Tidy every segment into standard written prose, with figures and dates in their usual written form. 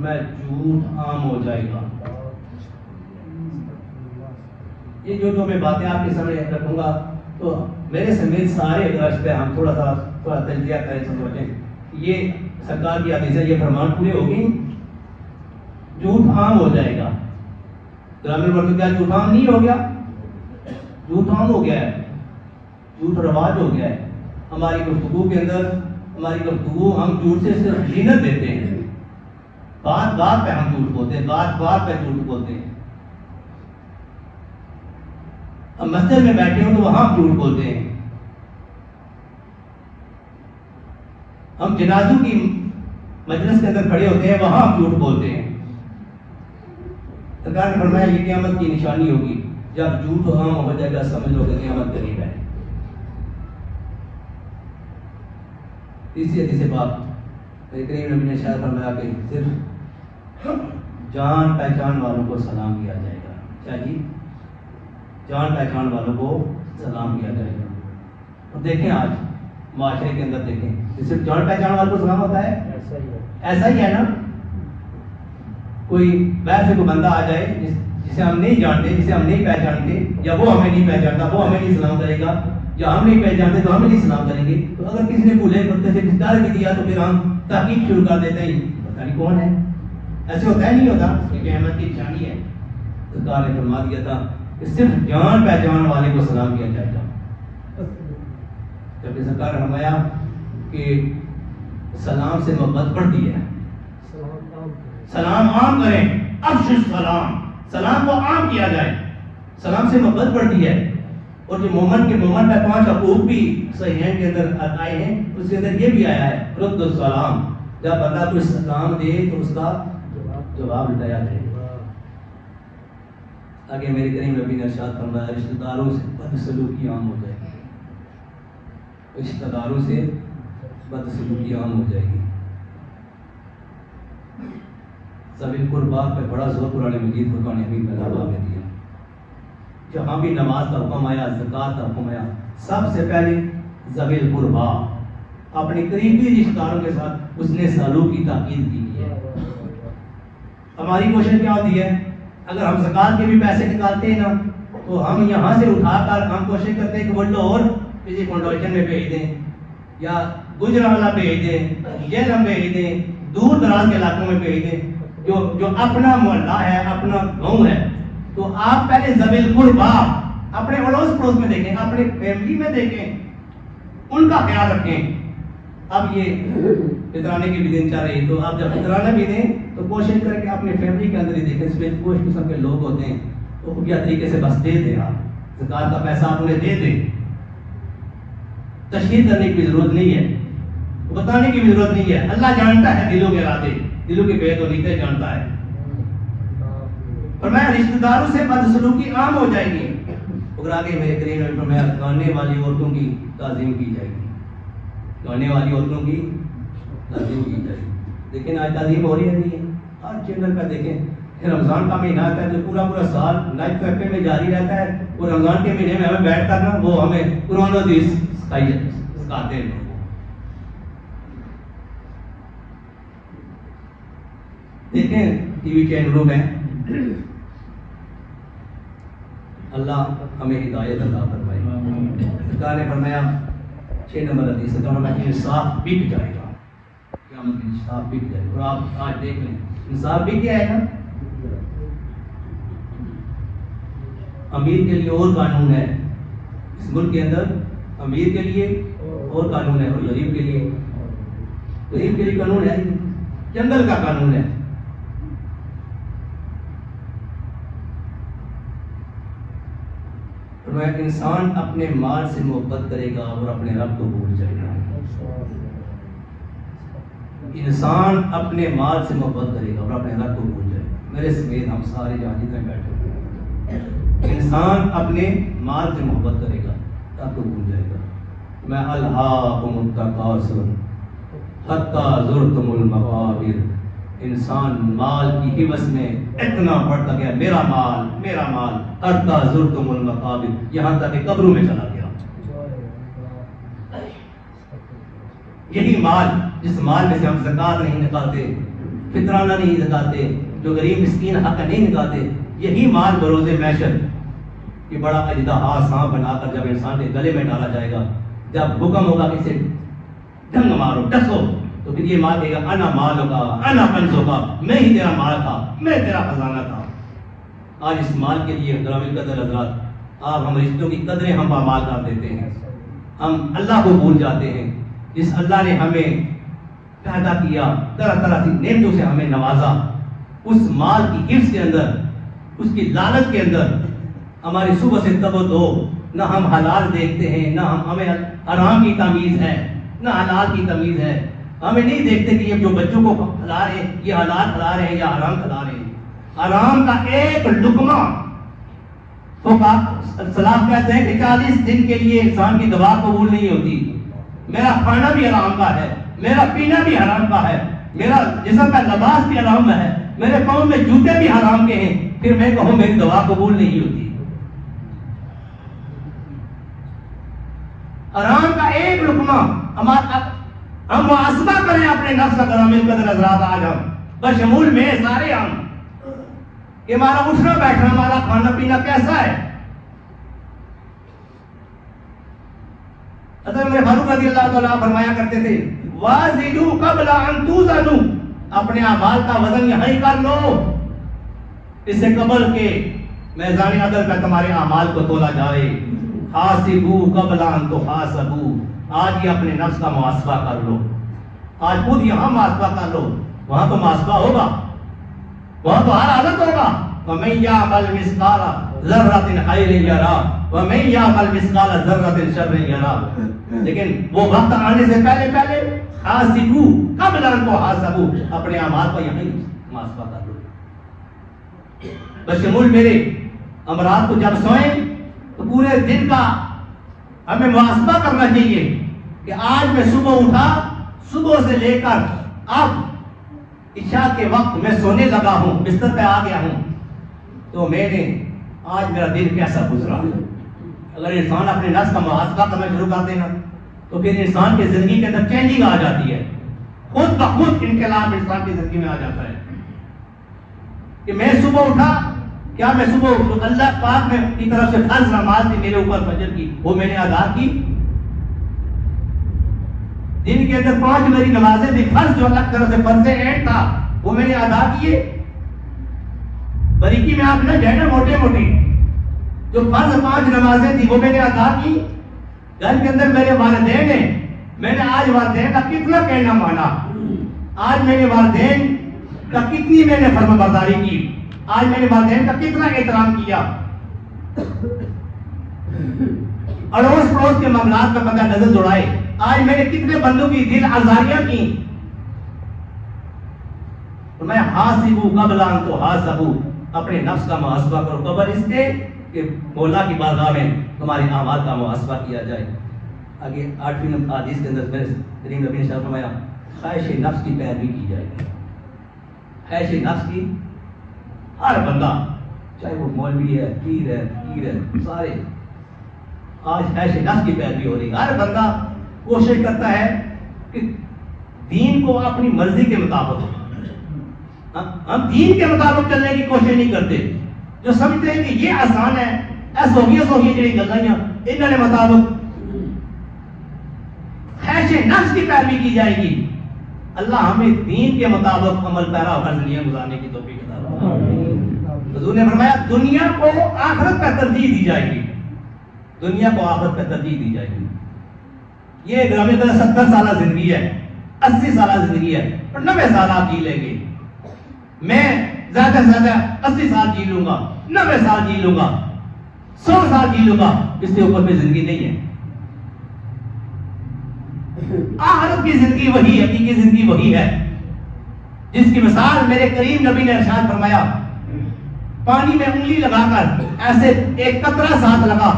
میں جھوٹ عام ہو جائے گا. یہ جو میں باتیں آپ کے سامنے رکھوں گا تو میرے سمیت سارے اگر پہ ہم تھوڑا تجزیہ کریں سمجھیں. یہ سرکار کی حدیث ہے, یہ فرمان پورے ہوگی, جھوٹ عام ہو جائے گا. گرامر ورڈ کیا جھوٹ عام نہیں ہو گیا؟ جھوٹ عام ہو گیا ہے, جھوٹ رواج ہو گیا ہے. ہماری گفتگو کے اندر ہم جھوٹ سے صرف زینت دیتے ہیں. بات بات پہ ہم جھوٹ بولتے ہیں, بات بات پہ جھوٹ بولتے ہیں. ہم مسجد میں بیٹھے ہوں تو وہاں ہم جھوٹ بولتے ہیں. ہم جنازوں کی مجلس کے اندر کھڑے ہوتے ہیں, وہاں ہم جھوٹ بولتے ہیں. سرکار نے فرمایا یہ قیامت کی نشانی ہوگی, جب جھوٹ عام ہو جائے گا سمجھ لو کہ قیامت قریب ہے. تیسری حدیث باب کریم نبی نے شاید فرمایا کہ صرف جان پہچان والوں کو سلام کیا جائے گا. کیا جی؟ جان پہچان والوں کو سلام کیا جائے گا. اور دیکھیں آج معاشرے کے اندر دیکھیں, صرف جان پہچان والوں کو سلام ہوتا ہے, ایسا ہی ہے نا. کوئی باہر سے کوئی بندہ آ جائے جسے ہم نہیں جانتے, جسے ہم نہیں پہچانتے, یا وہ ہمیں نہیں پہچانتا, وہ ہمیں نہیں سلام کرے گا, یا ہم نہیں پہچانتے تو ہمیں نہیں سلام کریں گے. تو اگر کسی نے بھولے پتے سے ڈر بھی دیا تو پھر ہم تحقیق شروع کر دیتے ہیں, پتہ نہیں کون ہے. ایسے ہوتا ہے نہیں ہوتا؟ یہ قیامت کی نشانی ہے. سرکار نے فرما دیا تھا کہ صرف جان پہچان والے کو سلام کیا جائے گا. جبکہ سرکار نے فرمایا کہ سلام سے محبت بڑھتی ہے. سلام عام کریں, افشوا السلام, سلام کو عام کیا جائے, سلام سے محبت بڑھتی ہے. اور جو مومن کے مومن پہ 5 حقوق بھی صحیحین کے اندر آئے ہیں, اس کے اندر یہ بھی آیا ہے رد السلام, جب بندہ کوئی سلام دے تو اس کا جواب لٹایا جائے. آگے میرے کریم نبی نے ارشاد فرمایا رشتہ داروں سے بدسلوکی عام ہو جائے گی. رشتہ داروں سے بدسلوکی عام ہو جائے گی. ذوی القربا پہ بڑا زور قرآن مجید فرقان حمید میں لگا کے دیا. جہاں بھی نماز کا حکم آیا, زکوٰۃ کا حکم آیا, سب سے پہلے ذوی القربا اپنے قریبی رشتہ داروں کے ساتھ اس نے سلوک کی تاکید کی ہے. ہماری کوشش کیا ہوتی ہے, اگر ہم زکوٰۃ کے بھی پیسے نکالتے ہیں نا تو ہم یہاں سے اٹھا کر ہم کوشش کرتے ہیں کہ وہ لاہور کسی فاؤنڈیشن میں بھیج دیں, یا گجرانوالہ بھیج دیں, جہلم بھیج دیں, دور دراز کے علاقوں میں بھیج دیں, جو اپنا محلہ ہے, اپنا گاؤں ہے. تو آپ پہلے ذوی القربا اپنے اڑوس پڑوس میں دیکھیں, اپنے فیملی میں دیکھیں, ان کا خیال رکھیں. اب یہ فطرانے کی بھی دن چل رہی ہے, تو آپ جب فطرانہ بھی دیں تو کوشش کریں کہ اپنے فیملی کے اندر ہی دیکھیں. اس میں کچھ قسم کے لوگ ہوتے ہیں تو خفیہ طریقے سے بس دے دیں, آپ زکوٰۃ کا پیسہ آپ انہیں دے دیں. تشہیر کرنے کی ضرورت نہیں ہے, بتانے کی بھی ضرورت نہیں ہے. اللہ جانتا ہے دلوں کے ارادے, دلوں کے بید و نیتیں جانتا ہے. فرمایا رشتہ داروں سے بدسلوکی عام ہو جائے گی. اگر آگے میرے کریم نے فرمایا گانے والی عورتوں کی تعظیم کی جائے گی, گانے والی عورتوں کی تعظیم کی جائے گی. لیکن آج تعظیم ہو رہی ہے نہیں ہے. ہر چینل پہ دیکھیں رمضان کا مہینہ آتا ہے تو پورا سال نائٹ کیفے میں جاری رہتا ہے, اور رمضان کے مہینے میں ہمیں بیٹھ کر نا وہ ہمیں قرآن و حدیث سکھاتے ہیں. دیکھیں ٹی وی چینلوں میں اللہ ہمیں ہدایت عطا فرمائے. سرکار نے فرمایا 6 نمبر حدیث میں انصاف بک جائے گا, قیامت میں انصاف بک جائے گا. اور آپ آج دیکھ لیں انصاف بک جائے گا. امیر کے لیے اور قانون ہے اس ملک کے اندر, امیر کے لیے اور قانون ہے, اور غریب کے لیے قانون ہے, جنگل کا قانون ہے. انسان اپنے مال سے محبت کرے گا اور اپنے رب کو بھول جائے گا. انسان اپنے مال سے محبت کرے گا اور اپنے رب کو بھول جائے گا. میرے سمیت ہم سارے جہاں جتنے بیٹھے ہوئے, انسان اپنے مال سے محبت کرے گا, رب کو بھول جائے گا. میں الہاکم التکاثر حتی زرتم المقابر. انسان مال کی حوث میں اتنا بڑھتا گیا, میرا مال حتی زرتم المقابر, یہاں تک کہ قبروں میں چلا گیا. یہی مال, جس مال میں سے ہم زکوٰۃ نہیں نکالتے, فطرانہ نہیں نکالتے، جو غریب مسکین حق نہیں نکالتے، یہی مال بروز محشر کہ بڑا اژدہا سانپ بنا کر جب انسان کے گلے میں ڈالا جائے گا، جب حکم ہوگا کہ اسے ڈنگ مارو ڈسو، تو پھر یہ مال کہے گا انا مالو کا انا کنزو کا، میں ہی تیرا مال تھا، میں تیرا خزانہ تھا۔ آج اس مال کے لیے گرامی قدر حضرات، آپ ہم رشتوں کی قدریں ہم پامال کر دیتے ہیں، ہم اللہ کو بھول جاتے ہیں جس اللہ نے ہمیں پیدا کیا، طرح طرح کی نعمتوں سے ہمیں نوازا، اس مال کی حفظ کے اندر، اس کی لالچ کے اندر ہماری صبح سے تب و دو، نہ ہم حلال دیکھتے ہیں، نہ ہمیں حرام کی تمیز ہے، نہ حلال کی تمیز ہے، ہمیں نہیں دیکھتے کہ یہ جو بچوں کو کھلا رہے ہیں یہ حلال کھلا رہے ہیں یا حرام کھلا رہے ہیں۔ حرام کا ایک لقمہ تو سلام کہتے ہیں کہ 40 دن کے لیے انسان کی دعا قبول نہیں ہوتی۔ میرا کھانا بھی حرام کا ہے، میرا پینا بھی حرام کا ہے، میرا جسم کا لباس بھی حرام ہے، میرے پاؤں میں جوتے بھی حرام کے ہیں، پھر میں کہوں میری دعا قبول نہیں ہوتی۔ حرام کا ایک لقمہ ہم محاسبہ کریں اپنے نفس کا کرام قدر حضرات، آج ہم بشمول میں سارے ہم کہ ہمارا اٹھنا بیٹھنا، ہمارا کھانا پینا کیسا ہے۔ حضرت عمر فاروق رضی اللہ تعالیٰ فرمایا کرتے تھے وازنوا قبل ان توزنوا، اپنے اعمال کا وزن یہاں ہی کر لو اس سے قبل کہ میزان عدل پہ تمہارے اعمال کو تولا جائے۔ حاسبوا قبل ان تحاسبوا، آج ہی اپنے نفس کا محاسبہ کر لو، آج خود یہاں محاسبہ کر لو، وہاں تو محاسبہ ہوگا، وہاں تو ہر حالت ہوگا۔ وَمَن يَعْمَلْ مِثْقَالَ ذَرَّةٍ خَيْرٍ يَرَهُ وَمَن يَعْمَلْ مِثْقَالَ ذَرَّةٍ شَرٍّ يَرَهُ، لیکن وہ وقت آنے سے پہلے حاسبوا قبل ان تحاسبوا، اپنے اعمال کو یہیں محاسبہ کر لو۔ بشمول میرے امراض کو جب سوئیں تو پورے دن کا ہمیں محاسبہ کرنا چاہیے کہ آج میں صبح اٹھا، صبح سے لے کر اب عشاء کے وقت میں سونے لگا ہوں، بستر پہ آ گیا ہوں، تو میں نے آج میرا دن کیسا گزرا۔ اگر انسان اپنے نفس کا محاسبہ کرنا شروع کر دینا تو پھر انسان کی زندگی کے اندر چینجنگ آ جاتی ہے، خود بخود انقلاب انسان کی زندگی میں آ جاتا ہے کہ میں صبح اٹھا، کیا میں صبح اللہ پاک کی طرف سے فرض نماز تھی میرے اوپر فجر کی، وہ میں نے ادا کی؟ دن کے اندر 5 میری نمازیں تھی، فرض جو اللہ کی طرف سے فرض عین تھا وہ میں نے ادا کیے؟ باریکی میں آپ نہ جائیں موٹے موٹے، جو فرض 5 نمازیں تھی وہ میں نے ادا کی۔ گھر کے اندر میرے والدین ہیں، میں نے آج والدین کا کتنا کہنا مانا، آج میں نے والدین کا کتنی میں نے فرما برداری کی، آج میں نے والدین کا کتنا احترام کیا۔ اڑوس پڑوس کے معاملات کا بندہ نظر دوڑائے، آج میں نے کتنے بندوں کی دل آزاریاں کی۔ تو میں حاسبوا قبل ان تحاسبوا، اپنے نفس کا محاسبہ کرو قبل اس کے کہ مولا کی بارگاہ میں تمہارے اعمال کا محاسبہ کیا جائے۔ آگے 8ویں حدیث کے اندر میرے کریم نبی نے فرمایا خواہش نفس کی پیروی کی جائے گی۔ خواہش نفس کی ہر بندہ، چاہے وہ مولوی ہے، پیر ہے، فقیر ہے، سارے آج خواہش نفس کی پیروی ہو رہی ہے۔ ہر بندہ کوشش کرتا ہے کہ دین کو اپنی مرضی کے مطابق، ہم دین کے مطابق چلنے کی کوشش نہیں کرتے، جو سمجھتے ہیں کہ یہ آسان ہے، ایسا ہوگی جڑی گلائیاں انہوں نے مطابق خواہش نفس کی پیروی کی جائے گی۔ اللہ ہمیں دین کے مطابق عمل پیرا ہو کر زندگی گزارنے کی توفیق عطا فرمائے۔ حضور نے فرمایا دنیا کو آخرت پر ترجیح دی جائے گی، دنیا کو آخرت پر ترجیح دی جائے گی۔ یہ گرامی طرح 70 سالہ زندگی ہے، 80 سالہ زندگی ہے، اور 90 سال آپ جی لیں گے۔ میں زیادہ سے زیادہ 80 سال جی لوں گا، 90 سال جی لوں گا، 100 سال جی لوں گا، اس سے اوپر میں زندگی نہیں ہے۔ آخرت کی زندگی وہی ہے، حقیقی زندگی وہی ہے جس کی مثال میرے کریم نبی نے ارشاد فرمایا، پانی میں انگلی لگا کر ایسے ایک قطرہ ساتھ لگا،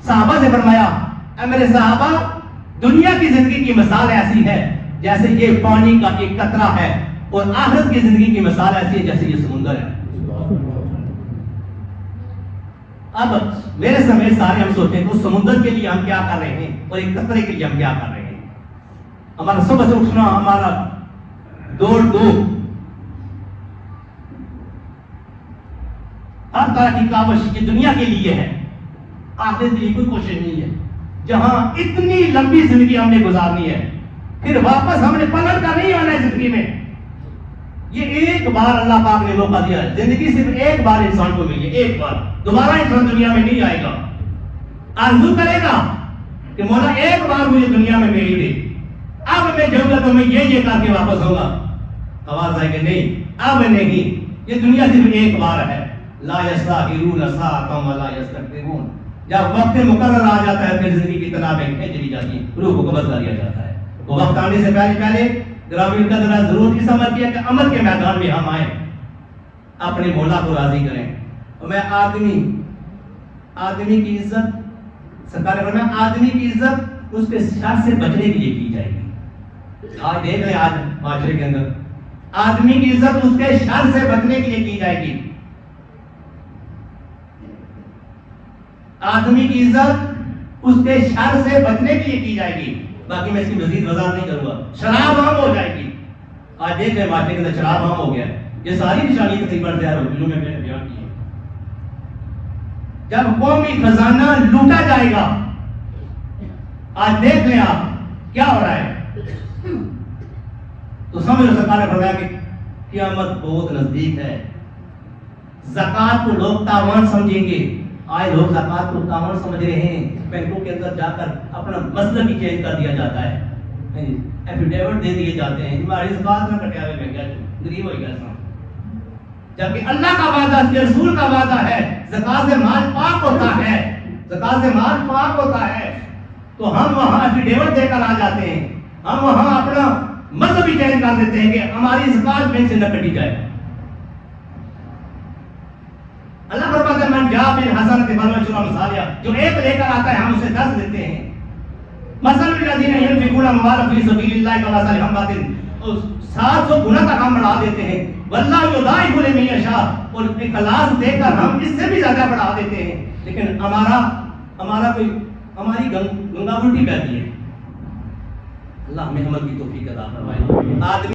صحابہ سے فرمایا اے میرے صحابہ، دنیا کی زندگی کی مثال ایسی ہے جیسے یہ پانی کا ایک قطرہ ہے، اور آخرت کی زندگی کی مثال ایسی ہے جیسے یہ سمندر ہے۔ اب میرے سمیت سارے ہم سوچیں کہ اس سمندر کے لیے ہم کیا کر رہے ہیں اور ایک قطرے کے لیے ہم کیا کر رہے ہیں۔ ہمارا صبح سے اٹھنا، ہمارا دوڑ تعالیٰ کی کاوش یہ دنیا کے لیے ہے، آخرت کے لیے کوئی کوشش نہیں ہے. جہاں اتنی لمبی زندگی ہم نے گزارنی ہے، پھر واپس ہم نے پلٹ کر نہیں آنا ہے زندگی میں. یہ ایک بار اللہ پاک نے موقع دیا ہے، زندگی صرف ایک بار انسان کو ملی ہے، ایک بار. دوبارہ انسان دنیا میں نہیں آئے گا. آرزو کرے گا کہ مولا ایک بار مجھے دنیا میں میری دے، اب میں جاؤں گا تو میں یہ کر کے واپس ہوں گا. آواز آئے کہ نہیں، اب نہیں، یہ دنیا صرف ایک بار ہے. لا یستاخرون ساعۃ ولا یستقدمون. جب وقت مقرر آ جاتا ہے پھر زندگی کی تنابیں کھینچ لی جاتی ہیں، روح کو قبض کر لیا جاتا ہے. وہ وقت آنے سے پہلے گرامی کا ذرا ضرور اس عمل کیا کہ عمل کے میدان میں ہم آئیں، اپنے مولا کو راضی کریں. اور میں آدمی کی عزت سرکار نے فرمایا آدمی کی عزت اس کے شر سے بچنے کے لیے کی جائے گی. آج دیکھ لیں آج معاشرے کے اندر آدمی کی عزت اس کے شر سے بچنے کے لیے کی جائے گی. آدمی کی عزت اس کے شر سے بچنے کے لیے کی جائے گی. باقی میں اس کی مزید وضاحت نہیں کروں گا. شراب عام ہو جائے گی. آج دیکھ لیں معاشرے کے اندر شراب عام ہو گیا ہے. یہ ساری نشانی تقریباً ظاہر ہو جو میں نے بیان کی ہے. جب قومی خزانہ لوٹا جائے گا، آج دیکھ لیں آپ کیا ہو رہا ہے، تو سمجھو سرکار نے فرمایا کہ قیامت بہت نزدیک ہے. زکوٰۃ کو لوگ تاوان سمجھیں گے. آج لوگ زکوٰۃ کو تاوان سمجھ رہے ہیں. بینکوں کے اندر جا کر اپنا مسئلہ بھی چینج کر دیا جاتا ہے، ایفیڈیوٹ دے دیے جاتے ہیں ہماری زکوٰۃ نہ کٹیا ہوئے میں کیا غریب ہو گیا. جبکہ اللہ کا وعدہ، اس کے رسول کا وعدہ ہے زکوٰۃ سے مال پاک ہوتا ہے، زکوٰۃ سے مال پاک ہوتا ہے. تو ہم وہاں ایفیڈیوٹ دے کر آ جاتے ہیں، ہم وہاں اپنا مذہب بھی چینج کر دیتے ہیں کہ ہماری زکوٰۃ بینک سے نہ کٹی جائے. اللہ فرماتا ہے من جاء بالحسنۃ فلہ عشر امثالھا، جو ایک لے کر آتا ہے ہم اسے 10 دیتے ہیں. مثل الذین ينفقون اموالهم فی سبیل اللہ کمثل حبۃ، 700 گنا تک ہم بڑھا دیتے ہیں. واللہ یضاعف لمن یشاء، اور اخلاص دے کر ہم اس سے بھی زیادہ بڑھا دیتے ہیں. لیکن ہماری گنگا الٹی بہتی ہے. اللہ ہمیں عمل کی توفیق عطا فرمائے. آدمی